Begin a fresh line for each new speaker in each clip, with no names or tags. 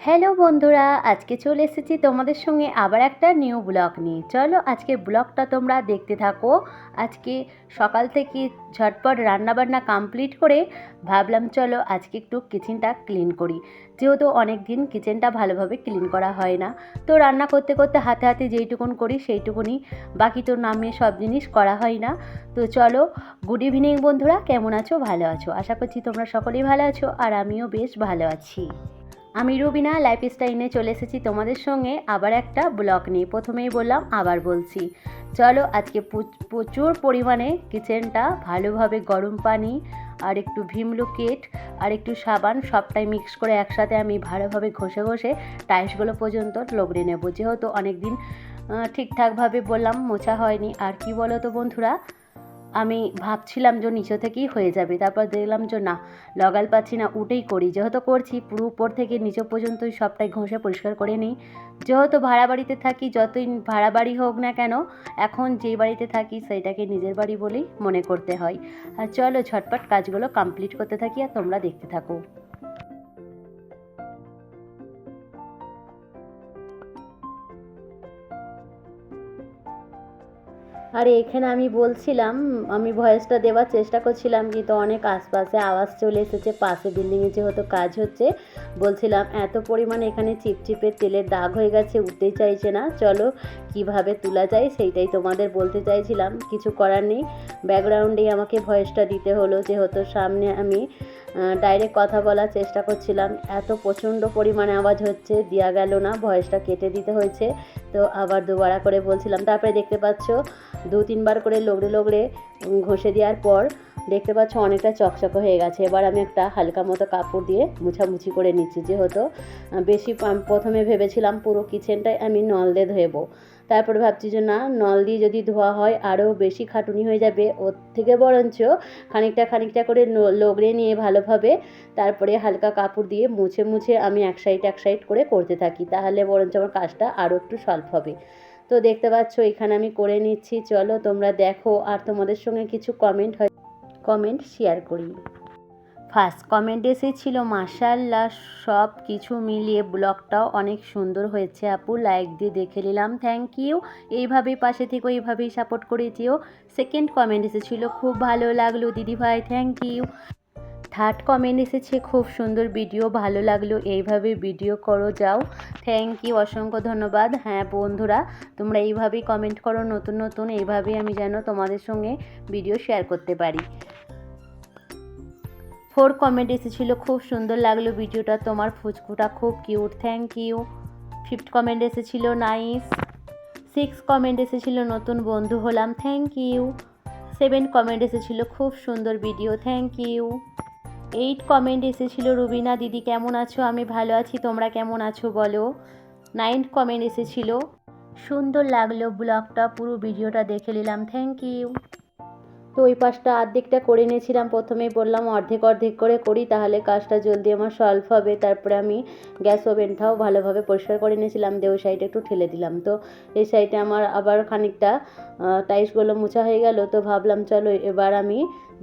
Hello বন্ধুরা, আজকে চলে এসেছি তোমাদের সঙ্গে আবার একটা নিউ ব্লগ নিয়ে। চলো আজকের ব্লগটা তোমরা দেখতে থাকো। আজকে সকাল থেকে ঝটপট রান্নাবান্না কমপ্লিট করে ভাবলাম চলো আজকে একটু কিচেনটা ক্লিন করি, যেহেতু অনেক দিন কিচেনটা ভালোভাবে ক্লিন করা হয় না। তো রান্না করতে করতে হাতে হাতে যেইটুকুন করি সেইটুকুনি, বাকি তো নামিয়ে সব জিনিস করা হয় না। তো চলো, গুড ইভিনিং বন্ধুরা, কেমন আছো? ভালো আছো? আশা করছি তোমরা সকলেই ভালো আছো, আর আমিও বেশ ভালো আছি। আমি রুবিনা লাইফস্টাইলে চলে এসেছি তোমাদের সঙ্গে আবার একটা ব্লগ নিয়ে। প্রথমেই বললাম, আবার বলছি, চলো আজকে প্রচুর পরিমাণে কিচেনটা ভালোভাবে গরম পানি আর একটু ভিম লিকুইড আর একটু সাবান সবটাই মিক্স করে একসাথে আমি ভালোভাবে ঘষে ঘষে টাইলসগুলো পর্যন্ত লগড়ে নেব, যেহেতু অনেক দিন ঠিকঠাকভাবে বললাম মোছা হয়নি। আর কি বলো তো বন্ধুরা, আমি ভাবছিলাম যে নিচে থেকেই হয়ে যাবে, তারপর দেখলাম যে না, লগাল পাচ্ছি না, উঠেই করি। যেহেতু করছি পুরো উপর থেকে নিচে পর্যন্তই সবটাই ঘষে পরিষ্কার করে নিই। যেহেতু ভাড়া বাড়িতে থাকি, যতই ভাড়া বাড়ি হোক না কেন, এখন যেই বাড়িতে থাকি সেইটাকে নিজের বাড়ি বলেই মনে করতে হয়। আর চলো ঝটপট কাজগুলো কমপ্লিট করতে থাকি আর তোমরা দেখতে থাকো। আর এখানে আমি বলছিলাম, আমি ভয়েসটা দেওয়ার চেষ্টা করছিলাম, কিন্তু অনেক আশপাশে আওয়াজ চলে এসেছে, পাশে বিল্ডিংয়ে যেহেতু কাজ হচ্ছে। বলছিলাম এত পরিমাণে এখানে চিপচিপে তেলের দাগ হয়ে গেছে, উঠতেই চাইছে না। চলো কিভাবে তোলা যায় সেইটাই তোমাদের বলতে চাইছিলাম, কিছু করার নেই। ব্যাকগ্রাউন্ডেই আমাকে ভয়েসটা দিতে হলো, যেহেতু সামনে আমি ডাইরেক্ট কথা বলার চেষ্টা করছিলাম। এত প্রচণ্ড পরিমাণে আওয়াজ হচ্ছে, দেওয়া গেল না, ভয়েসটা কেটে দিতে হয়েছে। তো আবার দুবারা করে বলছিলাম। তারপরে দেখতে পাচ্ছ 2-3 বার করে লগড়ে লগড়ে ঘষে দেওয়ার পর দেখতে পাচ্ছ অনেকটা চকচকে হয়ে গেছে। এবার আমি একটা হালকা মতো কাপড় দিয়ে মুছামুছি করে নিচ্ছি, যেহেতু বেশি প্রথমে ভেবেছিলাম পুরো কিচেনটাই আমি নল দিয়ে ধোবো, তারপরে ভাবছি যে না, নল দিয়ে যদি ধোয়া হয় আরও বেশি খাটুনি হয়ে যাবে, ওর থেকে বরঞ্চ খানিকটা খানিকটা করে লগড়ে নিয়ে ভালোভাবে তারপরে হালকা কাপড় দিয়ে মুছে মুছে আমি এক সাইড করে করতে থাকি, তাহলে বরঞ্চ আমার কাজটা আরও একটু সলভ হবে। তো দেখতে পাচ্ছ এখানে আমি করে নিচ্ছি। চলো তোমরা দেখো, আর তোমাদের সঙ্গে কিছু কমেন্ট শেয়ার করি। ফার্স্ট কমেন্ট এসেছিল, মাশাআল্লাহ সব কিছু মিলিয়ে ব্লগটাও অনেক সুন্দর হয়েছে আপু, লাইক দিয়ে দেখে নিলাম, থ্যাংক ইউ। এইভাবেই পাশে থেকেও, এইভাবেই সাপোর্ট করে দিও। সেকেন্ড কমেন্ট এসেছিল, খুব ভালো লাগলো দিদিভাই, থ্যাংক ইউ। থার্ড কমেন্ট এসেছে, খুব সুন্দর ভিডিও, ভালো লাগলো, এইভাবে ভিডিও করো যাও, থ্যাংক ইউ, অসংখ্য ধন্যবাদ। হ্যাঁ বন্ধুরা, তোমরা এইভাবেই কমেন্ট করো নতুন নতুন, এইভাবেই আমি যেন তোমাদের সঙ্গে ভিডিও শেয়ার করতে পারি। ফোর কমেন্ট এসেছিলো, খুব সুন্দর লাগলো ভিডিওটা, তোমার ফুচকুটা খুব cute, thank you. Fifth comment এসেছিলো, নাইস। সিক্স কমেন্ট এসেছিলো, নতুন বন্ধু হলাম, থ্যাংক ইউ। 7 কমেন্ট এসেছিলো, খুব সুন্দর ভিডিও, থ্যাংক ইউ। 8 কমেন্ট এসেছিলো, রুবিনা দিদি কেমন আছো? আমি ভালো আছি, তোমরা কেমন আছো বলো। 9 কমেন্ট এসেছিলো, সুন্দর লাগলো ব্লগটা, পুরো ভিডিওটা দেখে নিলাম, থ্যাংক ইউ। তো ওই পাশটা অর্ধেকটা করে নিয়েছিলাম, প্রথমেই বললাম অর্ধেক অর্ধেক করে করি, তাহলে কাজটা জলদি আমার সলভ হবে। তারপরে আমি গ্যাস ওভেনটাও ভালোভাবে পরিষ্কার করে নিয়েছিলাম, দিয়ে ওই সাইডে একটু ঠেলে দিলাম। তো এই সাইডে আমার আবার খানিকটা টাইলসগুলো মোছা হয়ে গেল। তো ভাবলাম চলো এবার আমি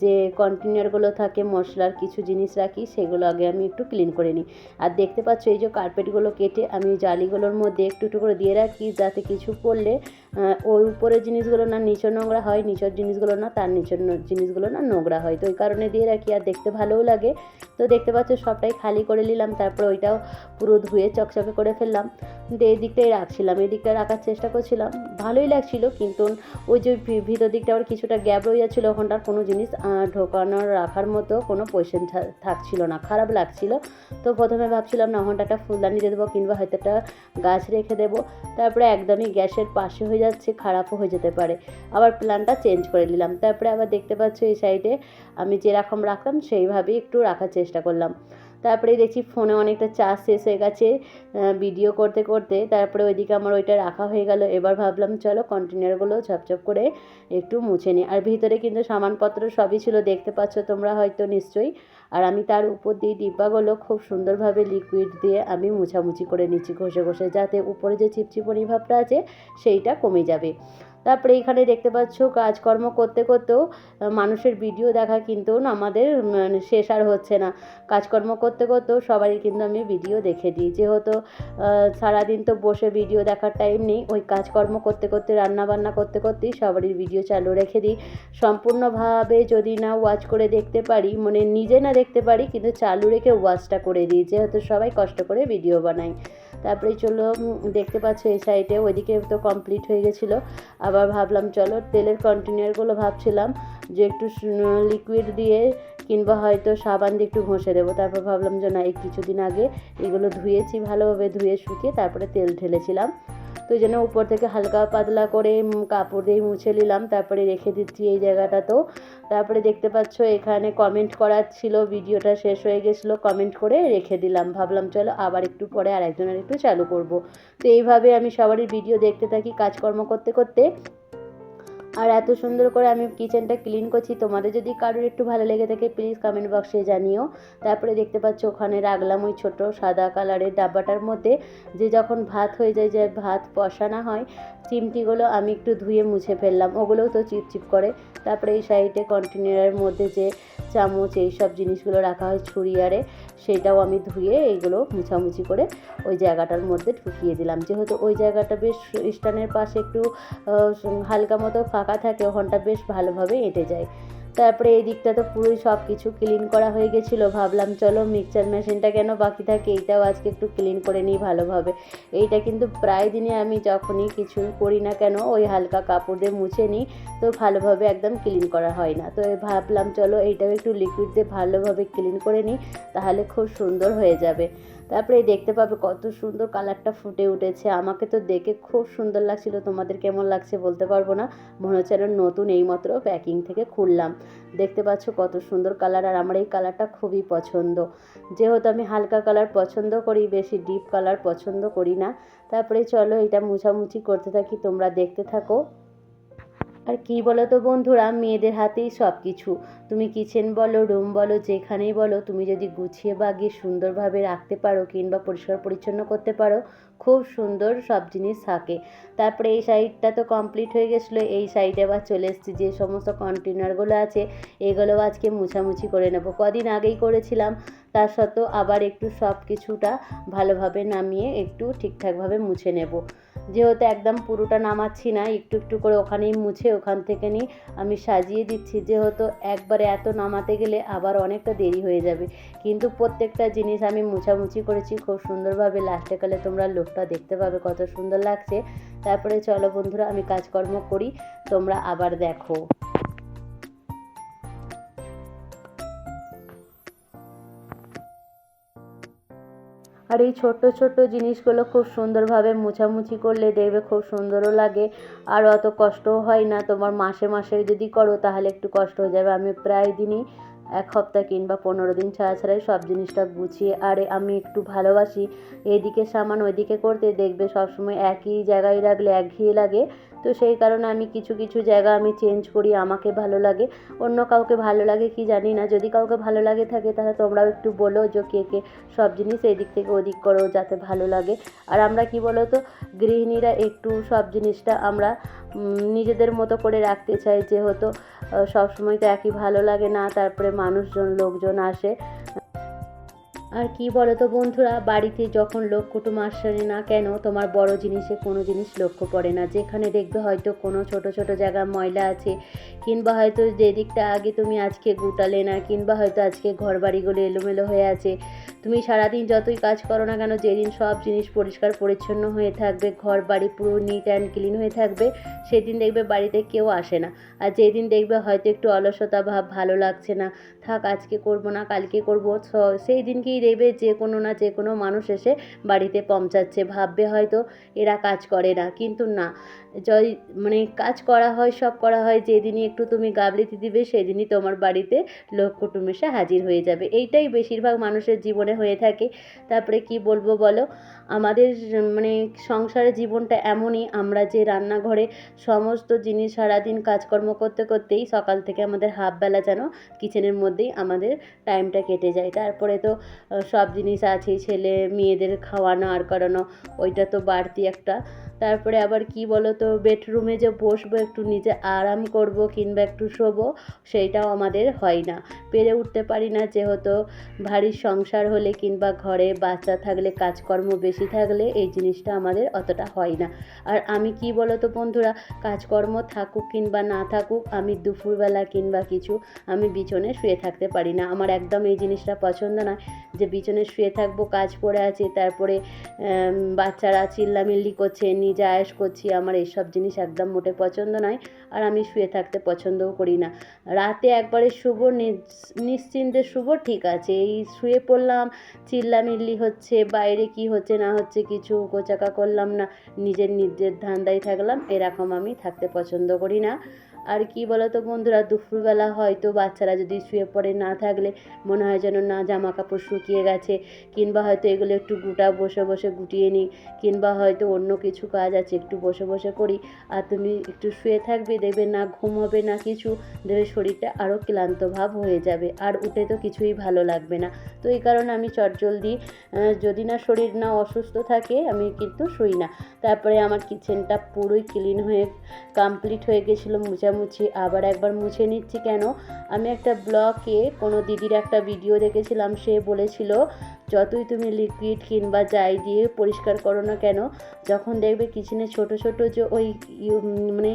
যে কন্টেনারগুলো থাকে মশলার কিছু জিনিস রাখি, সেগুলো আগে আমি একটু ক্লিন করে নিই। আর দেখতে পাচ্ছ এই যে কার্পেটগুলো কেটে আমি জালিগুলোর মধ্যে একটু একটু করে দিয়ে রাখি, যাতে কিছু পড়লে ওই উপরের জিনিসগুলো না নিচে নোংরা হয়, নিচের জিনিসগুলো না তার নিচের জিনিসগুলো না নোংরা হয়, তো ওই কারণে দিয়ে রাখি, আর দেখতে ভালোও লাগে। তো দেখতে পাচ্ছ সবটাই খালি করে নিলাম, তারপরে ওইটাও পুরো ধুয়ে চকচকে করে ফেললাম। কিন্তু এই দিকটাই রাখছিলাম, এই দিকটা রাখার চেষ্টা করছিলাম, ভালোই লাগছিল, কিন্তু ওই যে ভিতর দিকটা আবার কিছুটা গ্যাপ রয়ে যাচ্ছিলো, ওখানটার কোনো জিনিস ঢোকানোর রাখার মতো কোনো পজিশন থাকছিল না, খারাপ লাগছিল। তো প্রথমে ভাবছিলাম না, ওখানটা একটা ফুলদানি দিয়ে দেবো, কিংবা হয়তো একটা গাছ রেখে দেবো, তারপরে একদমই গ্যাসের পাশে হয়ে যাচ্ছে, খারাপও হয়ে যেতে পারে, আবার প্ল্যানটা চেঞ্জ করে নিলাম। তারপরে আবার দেখতে পাচ্ছ এই সাইডে আমি যেরকম রাখলাম সেইভাবেই একটু রাখার চেষ্টা করলাম। তারপরে দেখছি ফোনে অনেকটা চার্জ শেষ হয়ে গেছে ভিডিও করতে করতে, তারপরে ওইদিকে আমার ওইটা রাখা হয়ে গেল। এবার ভাবলাম চলো কন্টেনারগুলো ঝপঝপ করে একটু মুছে নিই। আর ভিতরে কিন্তু সামানপত্র সবই ছিল, দেখতে পাচ্ছ তোমরা হয়তো নিশ্চয়ই। আর আমি তার উপর দিয়ে ডিব্বাগুলো খুব সুন্দরভাবে লিকুইড দিয়ে আমি মুছামুছি করে নিচ্ছি ঘষে ঘষে, যাতে উপরে যে চিপচিপনি ভাবটা আছে সেইটা কমে যাবে। তারপরে এখানে দেখতে পাচ্ছ কাজকর্ম করতে করতেও মানুষের ভিডিও দেখা কিন্তু আমাদের শেষ আর হচ্ছে না। কাজকর্ম করতে করতেও সবারই কিন্তু আমি ভিডিও দেখে দিই, যেহেতু সারাদিন তো বসে ভিডিও দেখার টাইম নেই। ওই কাজকর্ম করতে করতে রান্নাবান্না করতে করতেই সবারই ভিডিও চালু রেখে দিই। সম্পূর্ণভাবে যদি না ওয়াচ করে দেখতে পারি, মানে নিজে না দেখতে পারি, কিন্তু চালু রেখে ওয়াচটা করে দিই, যেহেতু সবাই কষ্ট করে ভিডিও বানায়। তারপরে চলো দেখতে পাচ্ছ এই সাইডে ওইদিকে তো কমপ্লিট হয়ে গেছিলো। আবার ভাবলাম চলো তেলের কন্টেনারগুলো ভাবছিলাম যে একটু লিকুইড দিয়ে কিংবা হয়তো সাবান দিয়ে একটু ঘষে দেবো। তারপর ভাবলাম যে না, এই কিছুদিন আগে এগুলো ধুয়েছি, ভালোভাবে ধুয়ে শুকিয়ে তারপরে তেল ঢেলেছিলাম, তো এই জন্য উপর থেকে হালকা পাতলা করে কাপড় দিয়ে মুছে নিলাম, তারপরে রেখে দিচ্ছি এই জায়গাটাতেও। তারপরে দেখতে পাচ্ছ এখানে কমেন্ট করার ছিল, ভিডিওটা শেষ হয়ে গেছিলো, কমেন্ট করে রেখে দিলাম। ভাবলাম চলো আবার একটু পরে আরেকজনের একটু চালু করব। তো এইভাবে আমি সবারই ভিডিও দেখতে থাকি কাজকর্ম করতে করতে। আর এত সুন্দর করে আমি কিচেনটা ক্লিন করছি। তোমাদের যদি কারোর একটু ভালো লেগে থাকে প্লিজ কমেন্ট বক্সে জানিও। তারপরে দেখতে পাচ্ছ ওখানে রাখলাম ওই ছোটো সাদা কালারের ডাব্বাটার মধ্যে, যে যখন ভাত হয়ে যায়, যে ভাত বসানো হয়, চিমটিগুলো আমি একটু ধুয়ে মুছে ফেললাম, ওগুলোও তো চিপচিপ করে। তারপরে এই সাইডে কন্টেনারের মধ্যে যে চামচ এইসব জিনিসগুলো রাখা হয় ছুরি আরে, সেটাও আমি ধুয়ে এইগুলো মুছামুছি করে ওই জায়গাটার মধ্যে ঢুকিয়ে দিলাম, যেহেতু ওই জায়গাটা বেশ স্ট্যান্ডের পাশে একটু হালকা মতো ফাঁকা থাকে, ওখানটা বেশ ভালোভাবে এঁটে যায়। তারপরে এই দিকটা তো পুরোই সব কিছু ক্লিন করা হয়ে গেছিলো। ভাবলাম চলো মিক্সচার মেশিনটা কেন বাকি থাকে, এইটাও আজকে একটু ক্লিন করে নিই ভালোভাবে। এইটা কিন্তু প্রায় দিনে আমি যখনই কিছু করি না কেন ওই হালকা কাপড় দিয়ে মুছে নিই, তো ভালোভাবে একদম ক্লিন করা হয় না। তো ভাবলাম চলো এইটাও একটু লিকুইড দিয়ে ভালোভাবে ক্লিন করে নিই, তাহলে খুব সুন্দর হয়ে যাবে। তারপরে দেখতে পাবে কত সুন্দর কালারটা ফুটে উঠেছে, আমাকে তো দেখে খুব সুন্দর লাগছিল। তোমাদের কেমন লাগছে বলতে পারবো না, মনে হচ্ছে নতুন এইমাত্র প্যাকিং থেকে খুললাম। দেখতে পাচ্ছ কত সুন্দর কালার, আর আমার এই কালারটা খুবই পছন্দ, যেহেতু আমি হালকা কালার পছন্দ করি, বেশি ডিপ কালার পছন্দ করি না। তারপরে চলো এটা মুছামুছি করতে থাকি, তোমরা দেখতে থাকো। আর কী বলো তো বন্ধুরা, মেয়েদের হাতেই সব কিছু। তুমি কিচেন বলো, রুম বলো, যেখানেই বলো, তুমি যদি গুছিয়ে বাগিয়ে সুন্দরভাবে রাখতে পারো কিংবা পরিষ্কার পরিচ্ছন্ন করতে পারো, খুব সুন্দর সব জিনিস থাকে। তারপরে এই সাইডটা তো কমপ্লিট হয়ে গেছিলো, এই সাইডে আবার চলে এসেছি, যে সমস্ত কন্টেনারগুলো আছে এগুলো আজকে মুছামুছি করে নেব। কদিন আগেই করেছিলাম, তার সত্ত্বেও আবার একটু সব কিছুটা ভালোভাবে নামিয়ে একটু ঠিকঠাকভাবে মুছে নেব। যেহেতু একদম পুরোটা নামাচ্ছি না, একটু একটু করে ওখানেই মুছে ওখান থেকে নিয়ে আমি সাজিয়ে দিচ্ছি, যেহেতু একবারে এত নামাতে গেলে আবার অনেকটা দেরি হয়ে যাবে। কিন্তু প্রত্যেকটা জিনিস আমি মুছামুছি করেছি খুব সুন্দরভাবে, লাস্টে কালে তোমরা লুকটা দেখতে পাবে কত সুন্দর লাগছে। তারপরে চলো বন্ধুরা আমি কাজকর্ম করি, তোমরা আবার দেখো। আর এই ছোট্ট ছোট্ট জিনিসগুলো খুব সুন্দরভাবে মোছামুছি করলে দেখবে খুব সুন্দরও লাগে, আর অত কষ্টও হয় না। তোমার মাসে মাসে যদি করো তাহলে একটু কষ্ট হয়ে যাবে। আমি প্রায় দিনই 1 সপ্তাহ কিংবা 15 দিন ছাড়া ছাড়াই সব জিনিসটা গুছিয়ে, আর আমি একটু ভালোবাসি এইদিকে সামান ওইদিকে করতে, দেখবে সবসময় একই জায়গায় রাখলে একঘেয়ে লাগে। তো সেই কারণে আমি কিছু কিছু জায়গা আমি চেঞ্জ করি, আমাকে ভালো লাগে, অন্য কাউকে ভালো লাগে কি জানি না। যদি কাউকে ভালো লাগে থাকে তাহলে তোমরাও একটু বলো যে কে কে সব জিনিস এদিক থেকে ওদিক করো যাতে ভালো লাগে। আর আমরা কি বলো তো, গৃহিণীরা একটু সব জিনিসটা আমরা নিজেদের মতো করে রাখতে চাই, যেহেতু সবসময় তো একই ভালো লাগে না, তারপরে মানুষজন লোকজন আসে। আর কি বলো তো বন্ধুরা, বাড়িতে যখন লোক কুটুম আসে না কেন, তোমার বড় জিনিসে কোনো জিনিস লক্ষ্য পড়ে না। যেখানে দেখবে হয়তো কোনো ছোট ছোট জায়গা ময়লা আছে, কিংবা হয়তো যে দিকটা আগে তুমি আজকে গুটালে না, কিংবা হয়তো আজকে ঘর বাড়িগুলো এলোমেলো হয়ে আছে। তুমি সারাদিন যতই কাজ করো না কেন, যেদিন সব জিনিস পরিষ্কার পরিচ্ছন্ন হয়ে থাকবে, ঘর বাড়ি পুরো নিট অ্যান্ড ক্লিন হয়ে থাকবে, সেদিন দেখবে বাড়িতে কেউ আসে না। আর যেদিন দেখবে হয়তো একটু অলসতা ভাব, ভালো লাগছে না, থাক আজকে করবো না কালকে করবো, সেই দিনকেই দেখবে যে কোনো না যে কোনো মানুষ এসে বাড়িতে পৌঁছাচ্ছে। ভাববে হয়তো এরা কাজ করে না, কিন্তু না, মানে কাজ করা হয়, সব করা হয়। যেদিনই একটু তুমি গাফিলতি দিবে সেদিনই তোমার বাড়িতে লোক কুটুম এসে হাজির হয়ে যাবে। এইটাই বেশিরভাগ মানুষের জীবনে হয়ে থাকে। তারপরে কি বলবো বলো, আমাদের মানে সংসারের জীবনটা এমনই, আমরা যে রান্নাঘরে সমস্ত জিনিস সারাদিন কাজকর্ম করতে করতেই সকাল থেকে আমাদের হাফ বেলা যেন কিচেনের মধ্যে মধ্যেই আমাদের টাইমটা কেটে যায়। তারপরে তো সব জিনিস আছেই, ছেলে মেয়েদের খাওয়ানো আর করানো, ওইটা তো বাড়তি একটা। তারপরে আবার কি বলো তো, বেডরুমে যে বসবো একটু নিজে আরাম করব কিংবা একটু শোবো, সেইটাও আমাদের হয় না, পেরে উঠতে পারি না। যেহেতু ভারী সংসার হলে কিংবা ঘরে বাচ্চা থাকলে, কাজকর্ম বেশি থাকলে এই জিনিসটা আমাদের অতটা হয় না। আর আমি কি বলো তো বন্ধুরা, কাজকর্ম থাকুক কিংবা না থাকুক, আমি দুপুরবেলা কিংবা কিছু আমি বিছানায় শুয়ে থাকতে পারি না। আমার একদম এই জিনিসটা পছন্দ নয় যে বিছানায় শুয়ে থাকবো, কাজ পড়ে আছে, তারপরে বাচ্চারা চিল্লামিল্লি করছে, নিজে আয়েশ করছি, আমার এইসব জিনিস একদম মোটে পছন্দ নয়। আর আমি শুয়ে থাকতে পছন্দও করি না। রাতে একবারে শুবো, নিশ্চিন্তে শুবো, ঠিক আছে। এই শুয়ে পড়লাম, চিল্লামিল্লি হচ্ছে, বাইরে কি হচ্ছে না হচ্ছে কিছু গোচাকা করলাম না, নিজের ধান্দায় থাকলাম, এরকম আমি থাকতে পছন্দ করি না। আর কি বলো তো বন্ধুরা, দুপুরবেলা হয়তো বাচ্চারা যদি শুয়ে পড়ে, না থাকলে মনে হয় যেন না জামা কাপড় শুকিয়ে গেছে, কিংবা হয়তো এগুলো একটু বসে বসে গুটিয়ে নিই, কিংবা হয়তো অন্য কিছু কাজ আছে একটু বসে বসে করি। আর তুমি একটু শুয়ে থাকবে, দেখবে না ঘুম হবে না কিছু, দেখবে শরীরটা আরও ক্লান্ত ভাব হয়ে যাবে, আর উঠে তো কিছুই ভালো লাগবে না। তো এই কারণে আমি চটজলদি, যদি না শরীর না অসুস্থ থাকে, আমি কিন্তু শুই না। তারপরে আমার কিচেনটা পুরোই ক্লিন হয়ে কমপ্লিট হয়ে গেছিলো, মুছামুছি আবার একবার মুছে নিচ্ছি। কেন, আমি একটা ব্লগে কোনো দিদির একটা ভিডিও দেখেছিলাম, সে বলেছিল যতই তুমি লিকুইড কিংবা যাই দিয়ে পরিষ্কার করো না কেন, যখন দেখবে কিচেনে ছোট ছোট যে ওই মানে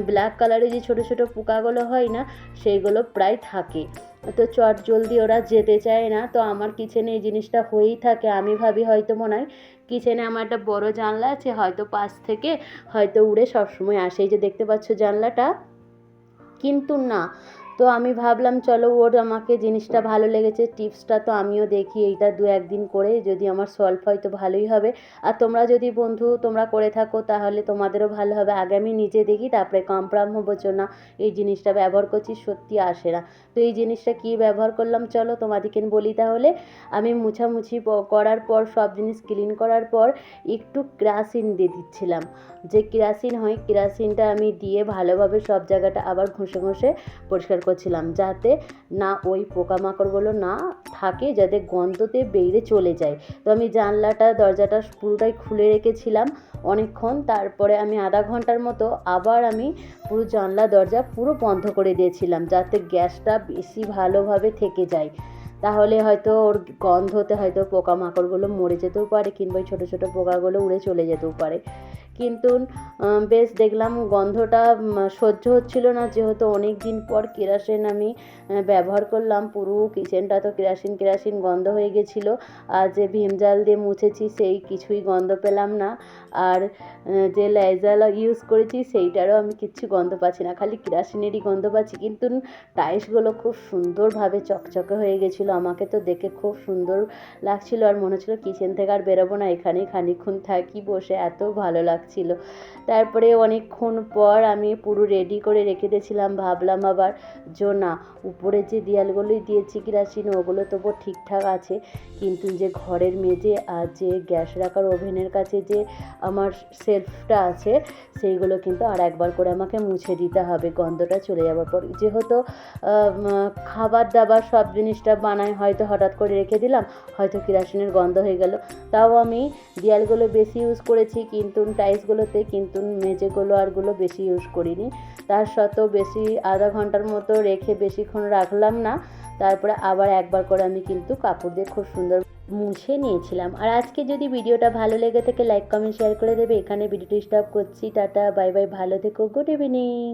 ব্ল্যাক কালারের যে ছোট ছোট পোকাগুলো হয় না, সেইগুলো প্রায় থাকে। তো জলদি ওরা যেতে চায় না। তো আমার কিচেনে এই জিনিসটা হয়েই থাকে। আমি ভাবি হয়তো মনে হয় কিচেনে আমার একটা বড় জানলা আছে, হয়তো পাশ থেকে হয়তো উড়ে সবসময় আসে, এই যে দেখতে পাচ্ছ জানলাটা, কিন্তু না। তো আমি ভাবলাম চলো, ওর আমাকে জিনিসটা ভালো লেগেছে, টিপসটা তো আমিও দেখি, এইটা 2-1 দিন করে যদি আমার সলভ হয় তো ভালোই হবে। আর তোমরা যদি বন্ধু তোমরা করে থাকো তাহলে তোমাদেরও ভালো হবে। আগে আমি নিজে দেখি, তারপরে কনফার্ম হবো যে না এই জিনিসটা ব্যবহার করছি সত্যি আসে না। তো এই জিনিসটা কি ব্যবহার করলাম চলো তোমাদেরকে বলি। তাহলে আমি মুছামুছি করার পর, সব জিনিস ক্লিন করার পর একটু কেরোসিন দিয়ে দিচ্ছিলাম, যে কেরোসিন হয়, কেরোসিনটা আমি দিয়ে ভালোভাবে সব জায়গাটা আবার ঘষে ঘষে পরিষ্কার করছিলাম, যাতে না ওই পোকামাকড়গুলো না থাকে, যাতে গন্ধতে বেরিয়ে চলে যায়। তো আমি জানলাটা দরজাটা পুরোটাই খুলে রেখেছিলাম অনেকক্ষণ, তারপরে আমি আধা ঘন্টার মতো আবার আমি পুরো জানলা দরজা পুরো বন্ধ করে দিয়েছিলাম, যাতে গ্যাসটা বেশি ভালোভাবে থেকে যায়। তাহলে হয়তো ওর গন্ধতে হয়তো পোকামাকড়গুলো মরে যেতেও পারে, কিংবা ছোটো ছোটো পোকাগুলো উড়ে চলে যেতেও পারে। কিন্তু বেশ দেখলাম গন্ধটা সহ্য হচ্ছিল না, যেহেতু অনেক দিন পর কেরোসিন আমি ব্যবহার করলাম, পুরো কিচেনটা তো কেরোসিন গন্ধ হয়ে গেছিলো। আর যে ভিম জাল দিয়ে মুছেছি সেই কিছুই গন্ধ পেলাম না, আর যে লাইজল ইউজ করেছি সেইটারও আমি কিচ্ছু গন্ধ পাচ্ছি না, খালি কেরোসিনেরই গন্ধ পাচ্ছি। কিন্তু টাইলসগুলো খুব সুন্দরভাবে চকচকে হয়ে গেছিলো, আমাকে তো দেখে খুব সুন্দর লাগছিলো, আর মনে হচ্ছিলো কিচেন থেকে আর বেরোবো না, এখানেই খানিকক্ষণ থাকি বসে, এত ভালো লাগছিল। তারপরে অনেকক্ষণ পর আমি পুরো রেডি করে রেখে দিয়েছিলাম, ভাবলাম আবার যে না উপরে যে দেয়ালগুলোই দিয়েছি কেরোসিন, ওগুলো তবু ঠিকঠাক আছে, কিন্তু যে ঘরের মেঝে আর যে গ্যাস রাখার ওভেনের কাছে যে আমার সেলফটা আছে, সেইগুলো কিন্তু আর একবার করে আমাকে মুছে দিতে হবে গন্ধটা চলে যাওয়ার পর। যেহেতু খাবার দাবার সব জিনিসটা বানাই, হয়তো হঠাৎ করে রেখে দিলাম, হয়তো কেরোসিনের গন্ধ হয়ে গেল। তাও আমি দেয়ালগুলো বেশি ইউজ করেছি, কিন্তু টাইলসগুলোতে, কিন্তু মেঝেগুলো আরগুলো বেশি ইউজ করিনি। তার সত্ত্বেও বেশি আধা ঘন্টার মতো রেখে বেশিক্ষণ রাখলাম না, তারপরে আবার একবার করে আমি কিন্তু কাপড় দিয়ে খুব সুন্দর মুছে নিয়েছিলাম। আর আজকে যদি ভিডিওটা ভালো লেগে থাকে লাইক কমেন্ট শেয়ার করে দেবে। এখানে ভিডিওটি স্টপ করছি, টাটা বাই বাই, ভালো থেকো, গুড ইভিনিং।